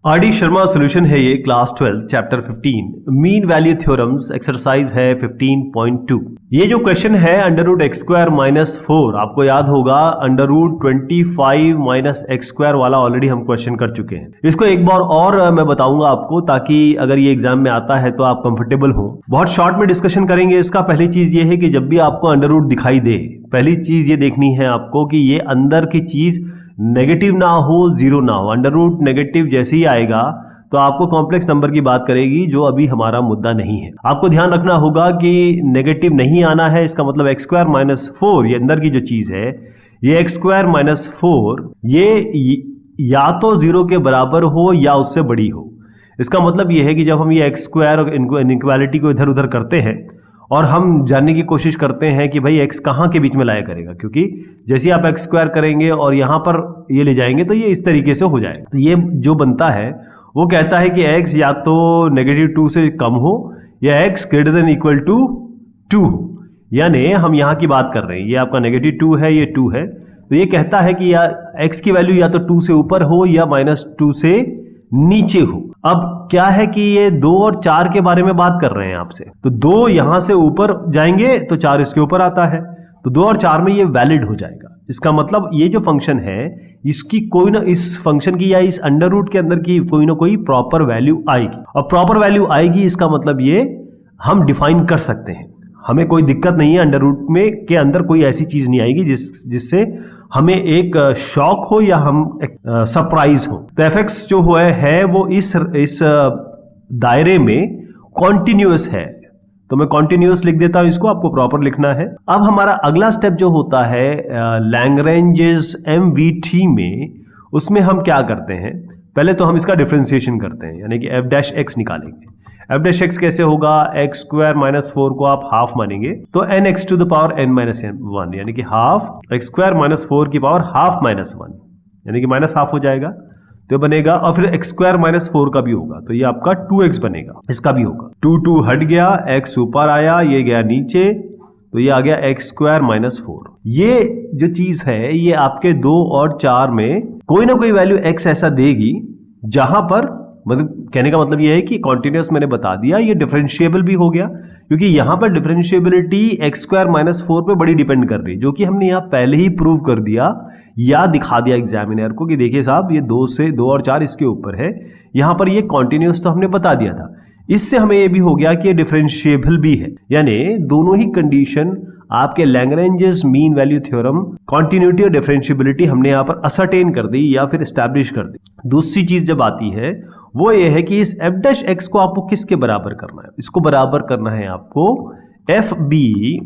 RD. Sharma solution है ये class 12 chapter 15 mean value theorems exercise है 15.2। ये जो क्वेश्चन है under root x square minus 4, आपको याद होगा under root 25 minus x square वाला ऑलरेडी हम क्वेश्चन कर चुके हैं। इसको एक बार और मैं बताऊंगा आपको, ताकि अगर ये एग्जाम में आता है तो आप कंफर्टेबल हो। बहुत शॉर्ट में डिस्कशन करेंगे इसका। पहली चीज ये है कि जब भी आपको अंडर रूट दिखाई दे, पहली चीज ये देखनी है आपको कि ये अंदर की चीज नेगेटिव ना हो, जीरो ना हो। अंडर रूट नेगेटिव जैसे ही आएगा तो आपको कॉम्प्लेक्स नंबर की बात करेगी, जो अभी हमारा मुद्दा नहीं है। आपको ध्यान रखना होगा कि नेगेटिव नहीं आना है। इसका मतलब एक्स स्क्वायर माइनस 4, ये अंदर की जो चीज है, ये एक्स स्क्वायर माइनस 4 ये या तो जीरो के बराबर हो या उससे बड़ी हो। इसका मतलब ये है कि जब हम ये एक्स स्क्वायर और इनइक्वालिटी को इधर उधर करते हैं और हम जानने की कोशिश करते हैं कि भाई x कहाँ के बीच में लाया करेगा, क्योंकि जैसे आप एक्स स्क्वायर करेंगे और यहाँ पर ये ले जाएंगे तो ये इस तरीके से हो जाएगा। तो ये जो बनता है वो कहता है कि x या तो -2 से कम हो या x greater than equal to 2 हो। यानी हम यहाँ की बात कर रहे हैं, ये आपका -2 है, ये 2 है, तो ये कहता है कि या x की वैल्यू या तो 2 से ऊपर हो या -2 से नीचे हो। अब क्या है कि ये 2 और 4 के बारे में बात कर रहे हैं आपसे, तो 2 यहां से ऊपर जाएंगे तो 4 इसके ऊपर आता है, तो 2 और 4 में ये वैलिड हो जाएगा। इसका मतलब ये जो फंक्शन है इसकी कोई ना, इस फंक्शन की या इस अंडर रूट के अंदर की कोई ना कोई प्रॉपर वैल्यू आएगी। और प्रॉपर वैल्यू आएगी इसका मतलब ये हम डिफाइन कर सकते हैं। हमें कोई दिक्कत नहीं है, अंडर रूट में के अंदर कोई ऐसी चीज नहीं आएगी जिससे हमें एक शॉक हो या हम सरप्राइज हो। तो एफ जो है वो इस दायरे में कॉन्टिन्यूअस है, तो मैं कॉन्टिन्यूअस लिख देता हूं इसको, आपको प्रॉपर लिखना है। अब हमारा अगला स्टेप जो होता है लैग्रेंजेस MVT में, उसमें हम क्या करते हैं, पहले तो हम इसका डिफरेंशिएशन करते हैं, यानी कि f डैश x निकालेंगे। f डैश x कैसे होगा, एक्स स्क्वायर माइनस 4 को आप हाफ मानेंगे तो nx to the power n minus 1, यानी कि हाफ एक्स स्क्वायर माइनस 4 की पावर हाफ माइनस 1, यानी कि माइनस हाफ हो जाएगा तो बनेगा। और फिर एक्स स्क्वायर माइनस 4 का भी होगा तो ये आपका 2x बनेगा, इसका भी होगा। 2 हट गया, x ऊपर आया, ये गया नीचे, तो ये आ गया एक्स स्क्वायर माइनस 4। ये जो चीज है ये आपके 2 और 4 में कोई ना कोई वैल्यू x ऐसा देगी जहां पर, मतलब कहने का मतलब ये है कि कॉन्टिन्यूअस मैंने बता दिया, ये डिफरेंशिएबल भी हो गया, क्योंकि यहां पर डिफरेंशिएबिलिटी एक्स स्क्वायर माइनस 4 पे बड़ी डिपेंड कर रही है, जो कि हमने यहां पहले ही प्रूव कर दिया या दिखा दिया एग्जामिनर को कि देखिए साहब ये 2 और 4 इसके ऊपर है। यहां पर ये कॉन्टिन्यूअस तो हमने बता दिया था, इससे हमें ये भी हो गया कि ये डिफरेंशिएबल भी है। यानी दोनों ही कंडीशन आपके Lagrange's mean value theorem, continuity और डिफरेंशिएबिलिटी हमने यहाँ पर असरटेन कर दी या फिर एस्टैब्लिश कर दी। दूसरी चीज जब आती है वो ये है कि इस f डैश x को आपको किसके बराबर करना है, इसको बराबर करना है आपको FB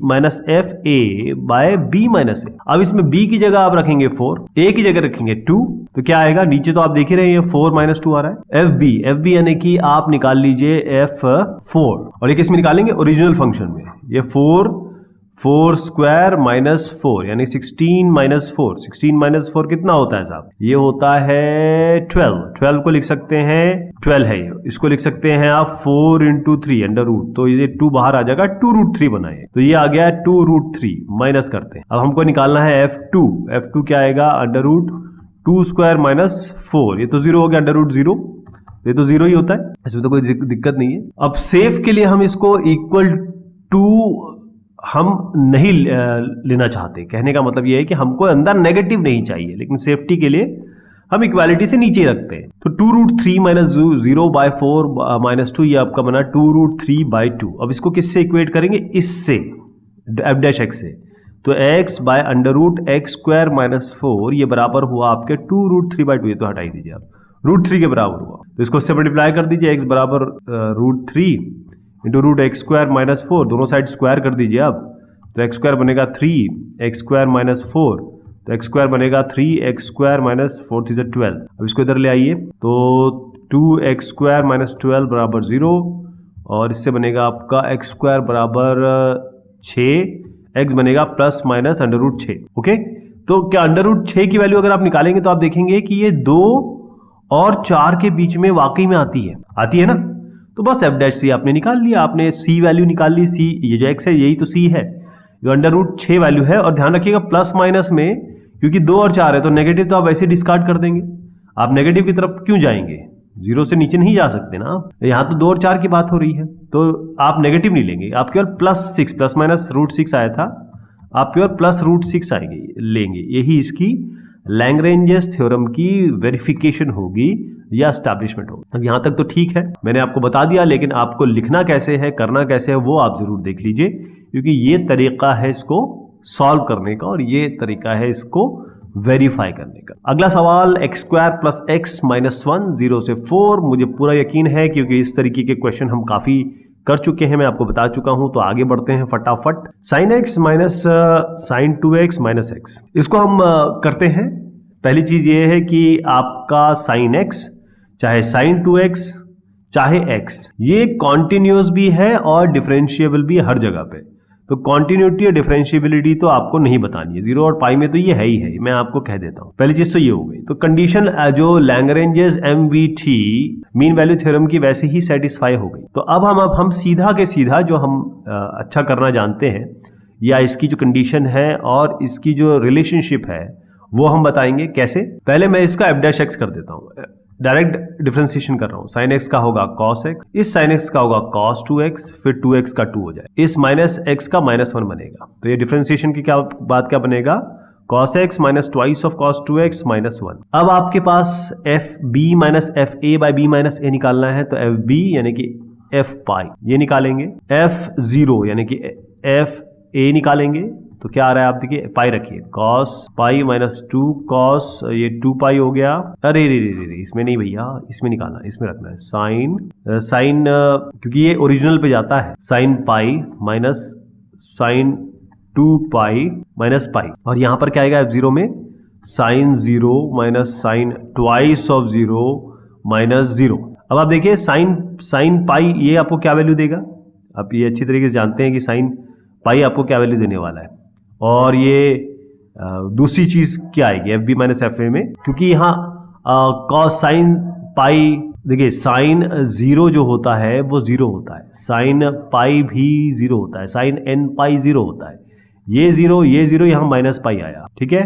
minus FA by B minus A। अब इसमें B की जगह आप रखेंगे 4, A की जगह रखेंगे 2, तो क्या आएगा, नीचे तो आप देख ही रहे हैं 4 माइनस 2 आ रहा है। FB यानी कि आप निकाल लीजिए F4, और ये किस में निकालेंगे, ओरिजिनल फंक्शन में। ये 4 स्क्वायर माइनस 4 यानी 16 माइनस 4, 16 माइनस 4 कितना होता है साहब, ये होता है 12 को लिख सकते हैं 12 है ये, इसको लिख सकते हैं आप 4 इंटू 3 अंडर रूट, तो ये 2 बाहर आ जाएगा, 2 रूट 3 बनाए, तो ये आ गया 2 रूट 3। माइनस करते हैं, अब हमको निकालना है F2 क्या आएगा, अंडर रूट 2 स्क्वायर माइनस 4, ये तो 0 हो गया, अंडर रूट 0, ये तो 0 ही होता है, इसमें तो कोई दिक्कत नहीं है। अब सेफ के लिए हम इसको इक्वल टू हम नहीं लेना चाहते, कहने का मतलब ये है कि हमको अंदर नेगेटिव नहीं चाहिए, लेकिन सेफ्टी के लिए हम इक्वालिटी से नीचे रखते हैं। तो 2 रूट 3 माइनस 0 बाय 4 माइनस 2, ये आपका बना 2 रूट 3 बाय 2। अब इसको किससे इक्वेट करेंगे, इससे f डैश x से, तो x by under root x square minus 4 ये बराबर हुआ आपके 2 रूट 3 बाय 2, ये तो हटाई दीजिए आप, रूट 3 के बराबर हुआ, तो इसको उससे मल्टीप्लाई कर दीजिए, x बराबर root 3 into root x square minus 4, दोनों साइड स्क्वायर कर दीजिए अब, तो एक्स स्क्वायर बनेगा 3 एक्स स्क्वायर माइनस 4, तो एक्स स्क्वायर बनेगा 3 एक्स स्क्वायर माइनस 4 थी 12। अब इसको इधर ले आइए, तो 2 एक्स स्क्वायर माइनस 12 बराबर 0, और इससे बनेगा आपका एक्स स्क्वायर बराबर 6, एक्स बनेगा plus minus under root 6। Okay, तो क्या अंडर रूट 6 की वैल्यू अगर आप निकालेंगे तो आप देखेंगे कि ये 2 और 4 के बीच में वाकई में आती है ना, तो बस f डैश c आपने निकाल लिया, आपने c वैल्यू निकाल ली, c ये जो x है यही तो c है, जो अंडर रूट 6 वैल्यू है। और ध्यान रखिएगा प्लस माइनस में, क्योंकि 2 और 4 है तो नेगेटिव तो आप वैसे डिस्कार्ड कर देंगे, आप नेगेटिव की तरफ क्यों जाएंगे, 0 से नीचे नहीं जा सकते ना आप। यहाँ तो 2 और 4 की बात हो रही है, तो आप नेगेटिव नहीं लेंगे, आप केवल +6 प्लस माइनस √6 आया था, आप केवल +√6 आएंगे लेंगे। यही इसकी लैग्रेंजेस थ्योरम की वेरिफिकेशन होगी या एस्टैब्लिशमेंट होगी। अब यहाँ तक तो ठीक है, मैंने आपको बता दिया, लेकिन आपको लिखना कैसे है, करना कैसे है, वो आप जरूर देख लीजिए, क्योंकि ये तरीका है इसको सॉल्व करने का और ये तरीका है इसको वेरीफाई करने का। अगला सवाल x² + x - 1 0 से 4। मुझे पूरा यकीन है क्योंकि इस तरीके के क्वेश्चन हम काफी कर चुके हैं, मैं आपको बता चुका हूं। तो आगे बढ़ते हैं फटाफट। sin x - sin 2x - x, इसको हम करते हैं। पहली चीज ये है कि आपका sin x चाहे sin 2x चाहे x, ये कॉन्टिन्यूस भी है और डिफरेंशिएबल भी हर जगह पे। तो कॉन्टिन्यूटी और डिफरेंशिएबिलिटी तो आपको नहीं बतानी है, 0 और पाई में तो ये है ही है, मैं आपको कह देता हूं। पहली चीज तो ये हो गई। तो कंडीशन जो Lagrange's MVT mean value theorem की वैसे ही सेटिस्फाई हो गई। तो अब हम सीधा के सीधा जो हम अच्छा करना जानते हैं, या इसकी जो कंडीशन है और इसकी जो रिलेशनशिप है वो हम बताएंगे कैसे। पहले मैं इसका f' कर देता हूं, डायरेक्ट डिफरेंशिएशन कर रहा हूं। sin x का होगा cos x, इस sin x का होगा cos 2x, फिर 2x का 2 हो जाए, इस -x का -1 बनेगा। तो ये डिफरेंशिएशन की क्या बनेगा, cos x - twice of cos 2x - 1। अब आपके पास fb - fa/b - a निकालना है, तो fb यानी कि f पाई ये निकालेंगे, f0 यानी कि fa निकालेंगे। तो क्या आ रहा है, आप देखिए पाई रखिए, cos पाई - 2 cos, ये 2 पाई हो गया। अरे रे इसमें नहीं भैया, इसमें निकालना, इसमें रखना है साइन क्योंकि ये ओरिजिनल पे जाता है, sin pi minus sin 2 pi minus pi, और यहाँ पर क्या आएगा f0 में sin 0 minus sin twice of 0 minus 0। अब आप देखिए sin पाई ये आपको क्या वैल्यू देगा, आप ये अच्छी तरीके से जानते हैं कि sin पाई आपको क्या वैल्यू देने वाला है। और ये दूसरी चीज क्या आएगी fb - fa में, क्योंकि यहाँ cos sin पाई, देखिए sin 0 जो होता है वो 0 होता है, sin पाई भी 0 होता है, sin n पाई 0 होता है। ये 0 यहाँ माइनस पाई आया, ठीक है,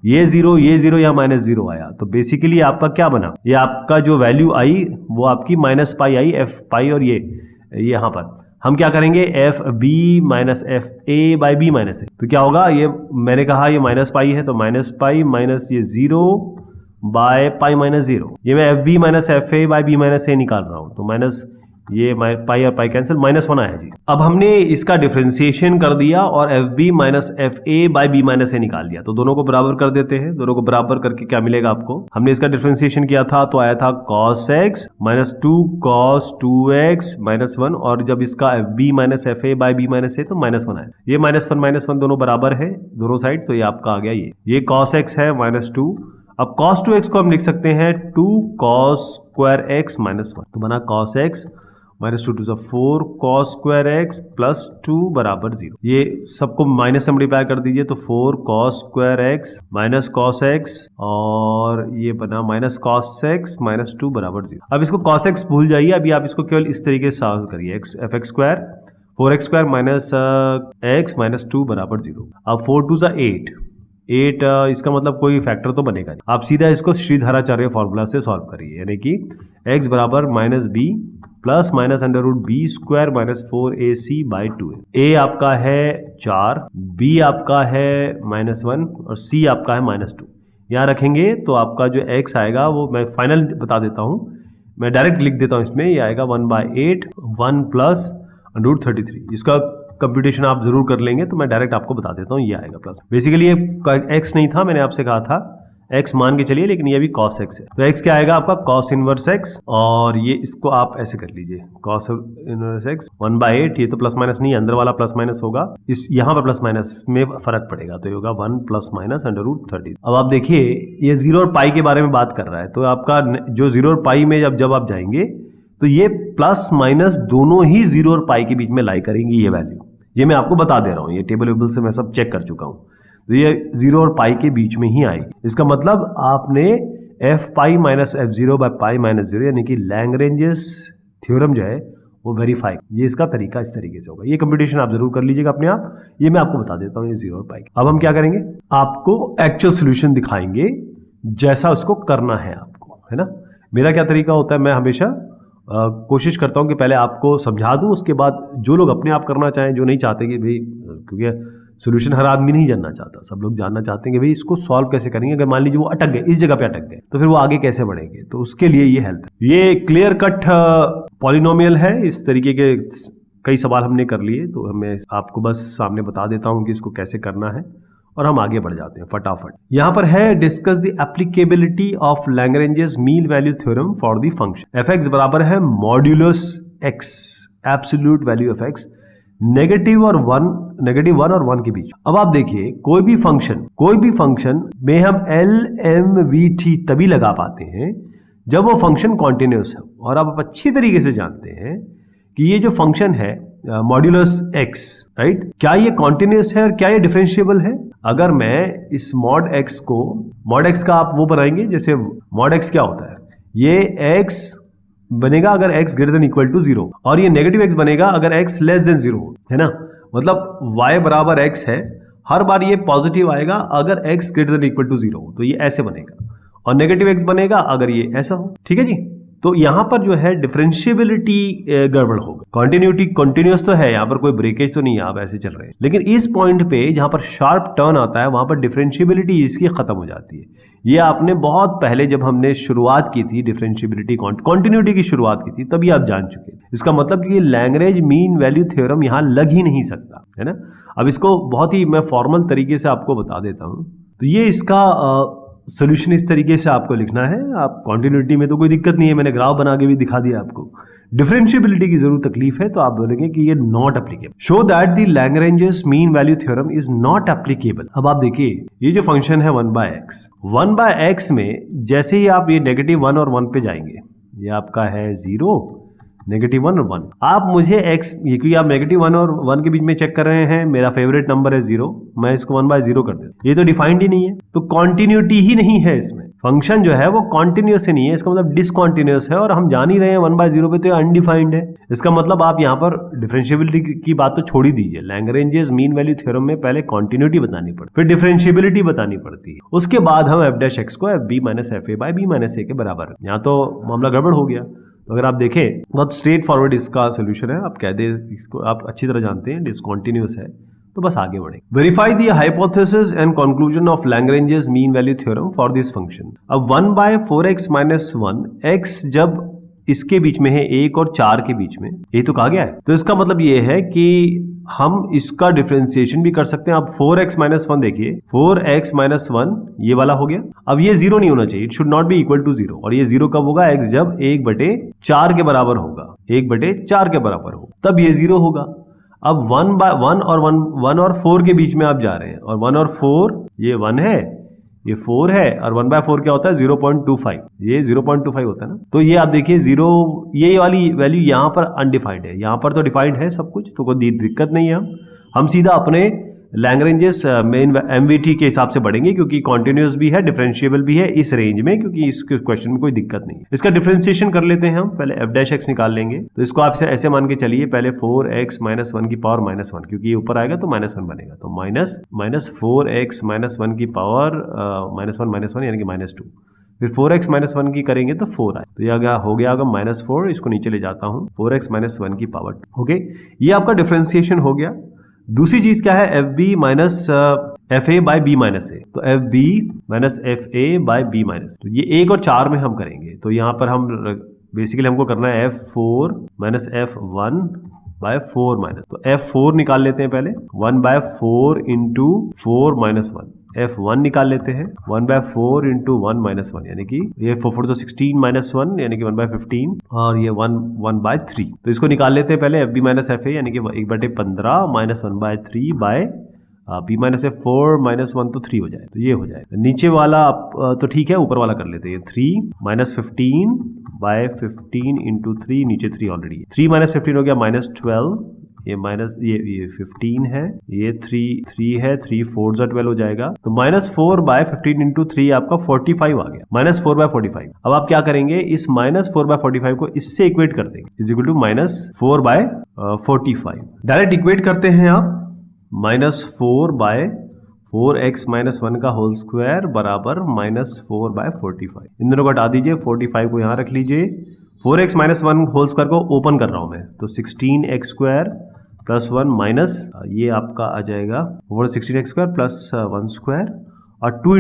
ये 0 यहाँ -0 आया। तो बेसिकली आपका क्या बना, ये आपका जो वैल्यू आई वो आपकी माइनस पाई आई, f पाई, और ये यहाँ पर हम क्या करेंगे, fb - fa/b - a। तो क्या होगा, ये मैंने कहा ये माइनस पाई है, तो माइनस पाई माइनस ये 0 बाय पाई -0, ये मैं fb - fa/b - a निकाल रहा हूं। तो माइनस ये पाई और पाई कैंसिल, -1 आया जी। अब हमने इसका डिफरेंशिएशन कर दिया और fb - fa/b - a निकाल लिया। तो दोनों को बराबर कर देते हैं, दोनों को बराबर करके क्या मिलेगा आपको, हमने इसका डिफरेंशिएशन किया था तो आया था cos x - 2 cos 2x - 1, और जब इसका fb - fa/b - a तो -1 आया। ये -1 दोनों बराबर है दोनों साइड, तो ये आपका आ गया ये cos x है -2। अब cos 2x को हम लिख सकते हैं 2 cos square x - 1, तो बना cos x -2 to 4 cos square x plus 2 बराबर 0। ये सबको माइनस से मल्टीप्लाई कर दीजिए, तो 4 cos square x minus cos x, और ये बना माइनस cos x माइनस 2 बराबर 0। अब इसको cos x भूल जाइए, अभी आप इसको केवल इस तरीके से सॉल्व करिए, fx² 4x² minus x minus 2 बराबर 0। अब 4 2 8, इसका मतलब कोई फैक्टर तो बनेगा नहीं। आप सीधा इसको श्रीधराचार्य फॉर्मूला से सॉल्व करिए, यानी कि x बराबर -b plus minus √b² minus 4ac/2। a आपका है 4, b आपका है -1 और c आपका है -2। यहाँ रखेंगे तो आपका जो x आएगा वो मैं फाइनल बता देता हूँ, मैं डायरेक्ट लिख देता हूँ इसमें, ये आएगा 1/8 1 प्लस √33। इसका कंप्यूटेशन आप जरूर कर लेंगे, तो मैं डायरेक्ट आपको बता देता हूँ, ये आएगा प्लस। बेसिकली ये x नहीं था, मैंने आपसे कहा था x मान के चलिए, लेकिन ये भी cos x है। तो x क्या आएगा आपका cos इनवर्स x, और ये इसको आप ऐसे कर लीजिए cos इनवर्स x 1/8, ये तो प्लस माइनस नहीं, अंदर वाला प्लस माइनस होगा, इस यहाँ पर प्लस माइनस में फर्क पड़ेगा, तो ये होगा 1 प्लस माइनस √30। अब आप देखिए ये 0 और पाई के बारे में बात कर रहा है, तो आपका जो 0 और पाई में जब आप जाएंगे तो ये प्लस माइनस दोनों ही 0 और पाई के बीच में लाई करेंगी ये वैल्यू, ये मैं आपको बता दे रहा हूँ, ये टेबल वेबल से मैं सब चेक कर चुका हूँ। तो ये 0 और पाई के बीच में ही आएगी। इसका मतलब आपने f पाई माइनस f0/पाई -0 यानी कि लैग्रेंजेस थ्योरम जो है वो वेरीफाई, ये इसका तरीका इस तरीके से होगा। ये कंप्यूटेशन आप जरूर कर लीजिएगा अपने आप, ये मैं आपको बता देता हूँ ये 0 और पाई। अब हम क्या करेंगे, आपको एक्चुअल सोल्यूशन दिखाएंगे जैसा उसको करना है आपको, है ना। मेरा क्या तरीका होता है, मैं हमेशा कोशिश करता हूँ कि पहले आपको समझा दूँ, उसके बाद जो लोग अपने आप करना चाहें, जो नहीं चाहते कि भाई, क्योंकि सोल्यूशन हर आदमी नहीं जानना चाहता, सब लोग जानना चाहते हैं कि भाई इसको सॉल्व कैसे करेंगे। अगर मान लीजिए वो अटक गए, इस जगह पे अटक गए, तो फिर वो आगे कैसे बढ़ेंगे, तो उसके लिए ये हेल्प है। ये क्लियर कट पॉलिनोमियल है, इस तरीके के कई सवाल हमने कर लिए, तो मैं आपको बस सामने बता देता हूँ कि इसको कैसे करना है और हम आगे बढ़ जाते हैं फटाफट। यहाँ पर है discuss the applicability of Lagrange's mean value theorem for the function F x बराबर है modulus x, absolute value of x, negative और वन और वन के बीच। अब आप देखिए, कोई भी फंक्शन में हम एल एम वी टी तभी लगा पाते हैं जब वो फंक्शन कॉन्टिन्यूस है। और आप अच्छी तरीके से जानते हैं कि ये जो फंक्शन है मॉड्यूलस एक्स, राइट, क्या ये कॉन्टिन्यूस है और क्या ये डिफरेंशिएबल है। अगर मैं इस मॉड एक्स का आप वो बनाएंगे, जैसे मॉड एक्स क्या होता है, ये एक्स बनेगा अगर x greater than equal to 0, और ये नेगेटिव x बनेगा अगर x लेस देन 0 है ना। मतलब y बराबर x है, हर बार ये पॉजिटिव आएगा अगर x greater than equal to 0 हो, तो ये ऐसे बनेगा, और नेगेटिव x बनेगा अगर ये ऐसा हो। ठीक है जी। तो यहां पर जो है डिफरेंशिएबिलिटी गड़बड़ होगा। कॉन्टिन्यूटी कंटिन्यूस तो है, यहां पर कोई ब्रेकेज तो नहीं है, आप ऐसे चल रहे हैं, लेकिन इस पॉइंट पे जहां पर शार्प टर्न आता है वहां पर डिफरेंशिएबिलिटी इसकी खत्म हो जाती है। ये आपने बहुत पहले जब हमने शुरुआत की थी डिफरेंशिएबिलिटी कॉन्टिन्यूटी की शुरुआत की थी, तभी आप जान चुके। इसका मतलब कि लैग्रेंज मीन वैल्यू थ्योरम यहां लग ही नहीं सकता है ना। अब इसको बहुत ही मैं फॉर्मल तरीके से आपको बता देता हूं। तो ये इसका सोल्यूशन इस तरीके से आपको लिखना है। आप कॉन्टिन्यूटी में तो कोई दिक्कत नहीं है, मैंने ग्राफ बना के भी दिखा दिया आपको। डिफरेंशिएबिलिटी की जरूर तकलीफ है, तो आप बोलेंगे कि ये not applicable. Show that the Lagrange's mean value theorem is not applicable. अब आप देखिए, ये जो फंक्शन है 1/x में जैसे ही आप ये -1 और 1 पे जाएंगे, ये आपका है 0, -1 और 1। आप मुझे x, ये क्योंकि आप -1 और 1 के बीच में चेक कर रहे हैं, मेरा फेवरेट नंबर है 0, मैं इसको 1/0 कर देता हूं। ये तो डिफाइंड ही नहीं है, तो कॉन्टिन्यूटी ही नहीं है इसमें। फंक्शन जो है वो कॉन्टिन्यूस ही नहीं है, इसका मतलब डिसकॉन्टिन्यूस है, और हम जान ही रहे हैं 1/0 पे तो ये अनडिफाइंड है। इसका मतलब आप यहाँ पर डिफरेंशिएबिलिटी की बात तो छोड़ ही दीजिए। लैग्रेंजेस मीन वैल्यू थ्योरम में पहले कॉन्टिन्यूटी बतानी पड़ती है, फिर डिफरेंशिएबिलिटी बतानी पड़ती है, उसके बाद हम f' को fb-fa/b-a के बराबर। यहाँ तो मामला गड़बड़ हो गया। तो अगर आप देखें, बहुत स्ट्रेट फॉरवर्ड इसका सोल्यूशन है। आप कह दे इसको, आप अच्छी तरह जानते हैं डिसकॉन्टिन्यूस है, तो बस आगे बढ़े। Verify the hypothesis and conclusion of Lagrange's mean value theorem for this function. अब 1/4x - 1 x जब इसके बीच में है, 1 और 4 के बीच में, ये तो कहा गया है, तो इसका मतलब ये है कि हम इसका डिफरेंशिएशन भी कर सकते हैं। आप 4x - 1 देखिए, 4x - 1 ये वाला हो गया। अब ये 0 नहीं होना चाहिए, it should not be equal to 0। और ये 0 कब होगा? x जब 1/4 के बराबर होगा, 1/4 के बराबर हो, तब ये 0 होगा। अब 1 और 4 के बीच में आप जा रहे हैं, और 1 और 4, ये 1 है, ये 4 है, और 1/4 क्या होता है? 0.25। ये 0.25 होता है ना। तो ये आप देखिए 0, ये वाली वैल्यू यहाँ पर अनडिफाइंड है, यहाँ पर तो डिफाइंड है सब कुछ, तो कोई दिक्कत नहीं है। हम सीधा अपने लैग्रेंजेस मेन एमवीटी के हिसाब से बढ़ेंगे, क्योंकि कॉन्टिन्यूस भी है, डिफरेंशिएबल भी है इस रेंज में, क्योंकि इस क्वेश्चन में कोई दिक्कत नहीं है। इसका डिफरेंशिएशन कर लेते हैं हम। पहले f' निकाल लेंगे, तो इसको आप ऐसे मान के चलिए, पहले 4x - 1 की पावर -1, क्योंकि ये ऊपर आएगा तो -1 बनेगा, तो -4x - 1 की पावर -1 यानी कि -2। फिर 4x - 1 की करेंगे तो 4 आए, तो ये हो गया -4। इसको नीचे ले जाता हूँ, 4x - 1 की पावर 2। ओके, ये आपका डिफरेंशिएशन हो गया। दूसरी चीज क्या है? fb - fa/b-a। तो fb - fa/b-, तो ये 1 और 4 में हम करेंगे। तो यहाँ पर हम बेसिकली हमको करना है f4 - f1/4 तो f4 निकाल लेते हैं पहले, 1/4 इंटू 4 - 1। f1 निकाल लेते हैं, 1/4 इंटू 1 - 1, यानी कि ये 4 तो 16 - 1 यानी कि 1/15, और ये 1/3। तो इसको निकाल लेते हैं पहले, fb - fa यानी कि 1/15 - 1/3 बाय b - f4 - 1 तो 3 हो जाए, तो ये हो जाए। नीचे वाला तो ठीक है, ऊपर वाला कर लेते हैं, 3 - 15/15 इंटू 3, नीचे 3 ऑलरेडी है, 3 - 15 हो गया -12, ये ये 15 है, ये 3 है, 3 4 जा 12 हो जाएगा, तो -4/15 इंटू 3 आपका 45 आ गया, -4/45। अब आप क्या करेंगे? इस -4/45 को इससे इक्वेट कर देंगे, is equal to -4/45। Direct equate करते हैं आप, -4/45 4x माइनस 1 का होल स्क्वायर बराबर -4/45। इन दोनों को हटा दीजिए, 45 को यहाँ रख लीजिए। 4x माइनस 1 होल स्क्वायर को ओपन कर रहा हूँ मैं, तो 16x स्क्वायर प्लस 1 माइनस ये आपका आ जाएगा over 16x square plus 1 square और 2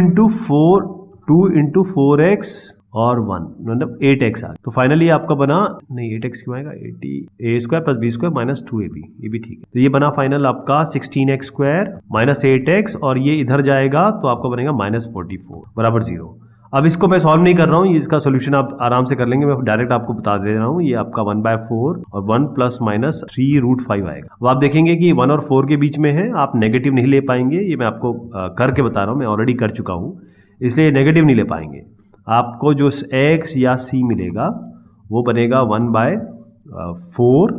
इंटू 4x और 1 मतलब 8x आ गया। तो फाइनली आपका बना, नहीं 8x क्यों आएगा, 80 a square plus b square minus 2ab, ये भी ठीक है। तो ये बना फाइनल आपका 16x स्क्वायर माइनस 8x और ये इधर जाएगा तो आपका बनेगा -44 बराबर 0। अब इसको मैं सॉल्व नहीं कर रहा हूँ, इसका सोल्यूशन आप आराम से कर लेंगे, मैं डायरेक्ट आपको बता दे रहा हूँ। ये आपका 1/4 और 1 प्लस माइनस 3√5 आएगा। अब आप देखेंगे कि 1 और 4 के बीच में है, आप नेगेटिव नहीं ले पाएंगे। ये मैं आपको करके बता रहा हूँ, मैं ऑलरेडी कर चुका हूँ, इसलिए नेगेटिव नहीं ले पाएंगे। आपको जो x या c मिलेगा वो बनेगा 1/4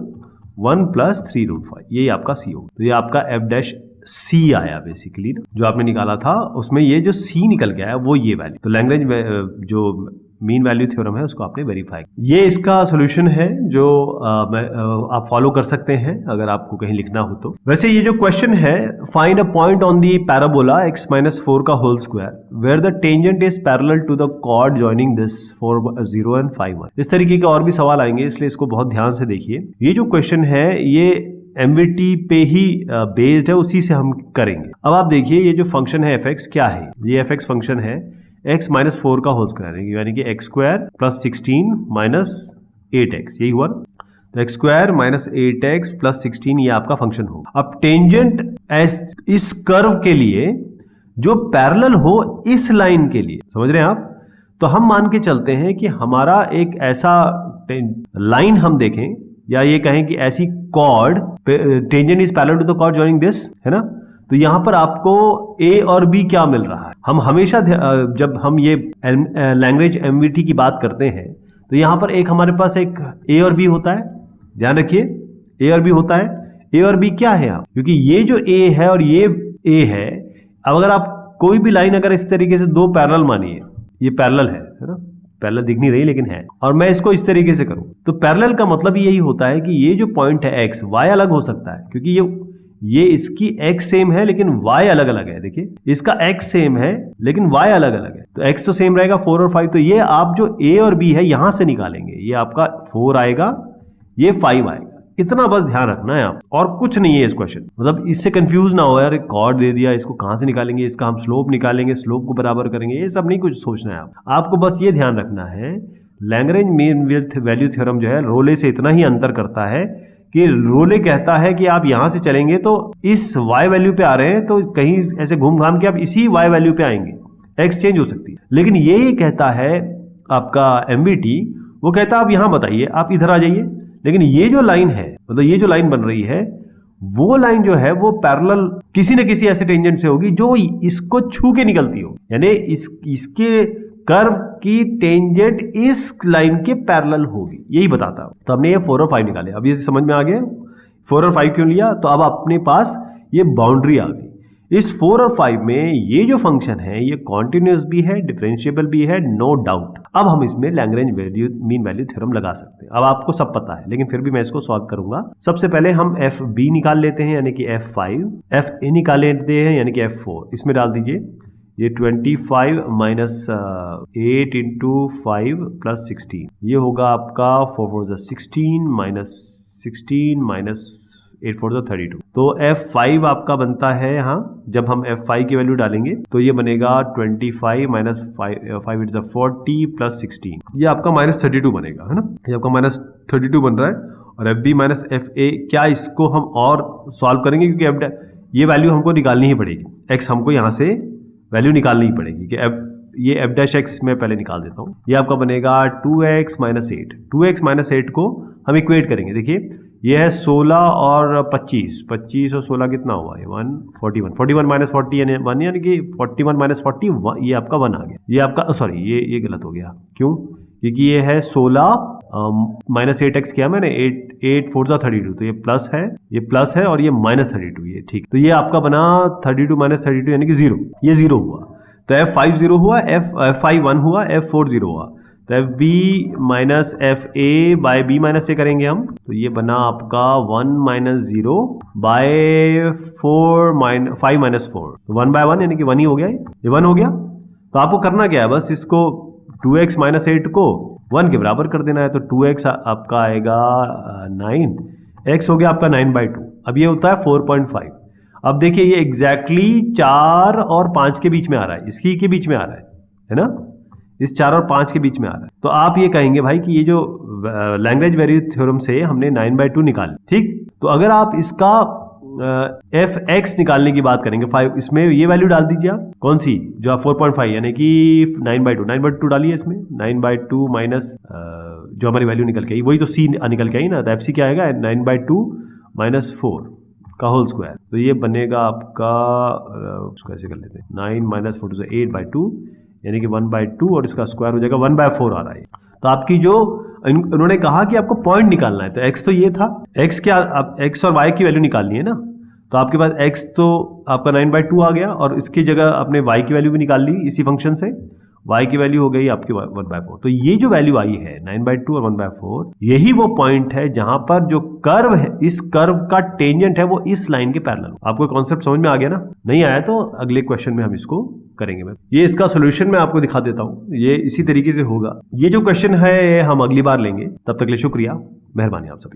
1 प्लस 3√5, यही आपका c होगा। तो ये आपका f' c आया बेसिकली ना, जो आपने निकाला था उसमें ये जो c निकल गया है वो ये वैल्यू। तो लैग्रेंज जो मीन वैल्यू थ्योरम है उसको आपने वेरीफाई, ये इसका सोल्यूशन है जो आप फॉलो कर सकते हैं अगर आपको कहीं लिखना हो तो। वैसे ये जो क्वेश्चन है, find a point on the parabola x-4 का whole square where the tangent is parallel to the chord joining this 4 0 and 5 1। इस तरीके के और भी सवाल आएंगे, इसलिए इसको बहुत ध्यान से देखिए। ये जो क्वेश्चन है ये MVT पे ही बेस्ड है, उसी से हम करेंगे। अब आप देखिए ये जो फंक्शन है fx क्या है, ये fx फंक्शन है x-4 का होल स्क्वायर यानी कि x square plus 16 minus 8x, यही हुआ ना। तो x square minus 8x plus 16 ये आपका फंक्शन होगा। अब टेंजेंट इस कर्व के लिए जो पैरेलल हो इस लाइन के लिए, समझ रहे हैं आप। तो हम मान के चलते हैं कि हमारा एक ऐसा लाइन हम देखें या ये कहें कि ऐसी chord, tangent is parallel to the chord joining this, है ना। तो यहां पर आपको a और b क्या मिल रहा है। हम हमेशा जब हम ये लैंग्वेज MVT की बात करते हैं तो यहां पर एक हमारे पास एक a और b होता है, ध्यान रखिए a और b होता है। a और b क्या है आप, क्योंकि ये जो a है और ये a है। अब अगर आप कोई भी लाइन अगर इस तरीके से दो पैरेलल मानिए, ये पैरेलल है ना, पैरेलल दिख नहीं रही लेकिन है, और मैं इसको इस तरीके से करूं तो पैरेलल का मतलब यही होता है कि ये जो पॉइंट है x, y अलग हो सकता है, क्योंकि ये इसकी x सेम है लेकिन y अलग अलग है। देखिए इसका x सेम है लेकिन y अलग अलग है, तो x तो सेम रहेगा 4 और 5। तो ये आप जो a और b है यहां से निकालेंगे, ये आपका 4 आएगा, ये 5 आएगा। इतना बस ध्यान रखना है आप, और कुछ नहीं है इस क्वेश्चन। मतलब इससे कंफ्यूज ना हो यार, एक कॉर्ड दे दिया, इसको कहां से निकालेंगे, इसका हम स्लोप निकालेंगे, स्लोप को बराबर करेंगे, ये सब नहीं कुछ सोचना है आपको बस ये ध्यान रखना है लैग्रेंज मीन वैल्यू थ्योरम जो है रोले से इतना ही अंतर करता है कि रोले कहता है कि आप यहां से चलेंगे तो इस y वैल्यू पे आ रहे हैं, तो कहीं ऐसे घूम घाम के आप इसी y वैल्यू पे आएंगे, x चेंज हो सकती है। लेकिन ये कहता है आपका MVT, वो कहता है आप यहां बताइए, आप इधर आ जाइए। लेकिन ये जो लाइन है, मतलब ये जो लाइन बन रही है, वो लाइन जो है वो पैरेलल किसी न किसी ऐसे टेंजेंट से होगी जो इसको छू के निकलती हो, यानी इसके कर्व की टेंजेंट इस लाइन के पैरेलल होगी, यही बताता हूं। तो हमने ये 4 और 5 निकाले। अब ये समझ में आ गया 4 और 5 क्यों लिया, तो अब अपने पास ये बाउंड्री आ गई। इस 4 और 5 में ये जो फंक्शन है ये कॉन्टिन्यूस भी है, डिफरेंशिएबल भी है, नो डाउट। अब हम इसमें लैग्रेंज मीन वैल्यू थ्योरम लगा सकते हैं। अब आपको सब पता है लेकिन फिर भी मैं इसको सॉल्व करूंगा। सबसे पहले हम FB निकाल लेते हैं यानी कि F5, FA निकाल लेते हैं यानी कि F4। इसमें डाल दीजिए ये 25 माइनस 8 इंटू 5 प्लस 16, ये होगा आपका 4 4 16 माइनस 16 माइनस 8 4 32। तो F5 आपका बनता है यहाँ, जब हम F5 की वैल्यू डालेंगे तो ये बनेगा 25 माइनस 5 इट्स 40 प्लस 16, ये आपका -32 बनेगा, है ना। ये आपका -32 बन रहा है। और FB माइनस FA, क्या इसको हम और सॉल्व करेंगे क्योंकि ये वैल्यू हमको निकालनी ही पड़ेगी, x हमको यहाँ से वैल्यू निकालनी ही पड़ेगी कि ये f' मैं पहले निकाल देता हूँ। ये आपका बनेगा 2x माइनस 8। 2x माइनस 8 को हम इक्वेट करेंगे। देखिए ये है 16 और 25, 25 और 16 कितना हुआ, ये 41, 41 माइनस 40 यानी 1, यानी कि 41 माइनस 40 ये आपका 1 आ गया। ये आपका सॉरी ये गलत हो गया, क्यों, क्योंकि ये है 16 माइनस 8x किया मैंने, 8 4 32, तो ये प्लस है, ये प्लस है और ये -32, ये ठीक। तो ये आपका बना 32 माइनस 32 यानी कि 0, ये 0 हुआ। तो F5 0 हुआ, F5 1 हुआ, F4 0 हुआ। तो F B minus F A by B minus A करेंगे हम, तो ये बना आपका 1 माइनस 0 बाय 5 माइनस 4, तो 1 बाय 1 यानी कि 1 ही हो गया, ये 1 हो गया। तो आपको करना क्या है, बस इसको 2x माइनस 8 को 1 के बराबर कर देना है, तो 2x आपका आएगा 9, x हो गया आपका 9/2। अब ये होता है 4.5। अब देखिए ये एग्जैक्टली 4 और 5 के बीच में आ रहा है, इसकी के बीच में आ रहा है ना, इस 4 और 5 के बीच में आ रहा है। तो आप ये कहेंगे भाई कि ये जो लैग्रेंज वैल्यू थ्योरम से हमने 9/2 निकाली, ठीक। तो अगर आप इसका एफ एक्स निकालने की बात करेंगे 5, इसमें ये वैल्यू डाल दीजिए आप, कौन सी, जो आप 4.5 यानी कि 9/2 डालिए इसमें, 9/2 माइनस जो हमारी वैल्यू निकल के आई वही तो सी निकल के आई ना, तो एफ सी क्या आएगा 9/2 माइनस 4 का होल स्क्वायर। तो ये बनेगा आपका उसको ऐसे कर लेते हैं, 9 माइनस 4 से 8/2 यानी कि 1/2 और इसका स्क्वायर हो जाएगा 1/4 आ रहा है। तो आपकी जो उन्होंने कहा कि आपको पॉइंट निकालना है, तो x तो ये था, x क्या, अब x और y की वैल्यू निकालनी है ना, तो आपके पास x तो आपका 9/2 आ गया और इसकी जगह आपने y की वैल्यू भी निकाल ली इसी फंक्शन से, y की वैल्यू हो गई आपकी 1/4। तो ये जो वैल्यू आई है 9/2 और 1/4, यही वो पॉइंट है जहां पर जो कर्व है, इस कर्व का टेंजेंट है वो इस लाइन के पैरेलल। आपको कॉन्सेप्ट समझ में आ गया ना? नहीं आया तो अगले क्वेश्चन में हम इसको करेंगे। मैं ये इसका सोल्यूशन मैं आपको दिखा देता हूं, ये इसी तरीके से होगा। ये जो क्वेश्चन है हम अगली बार लेंगे, तब तक के लिए शुक्रिया, मेहरबानी आप सभी।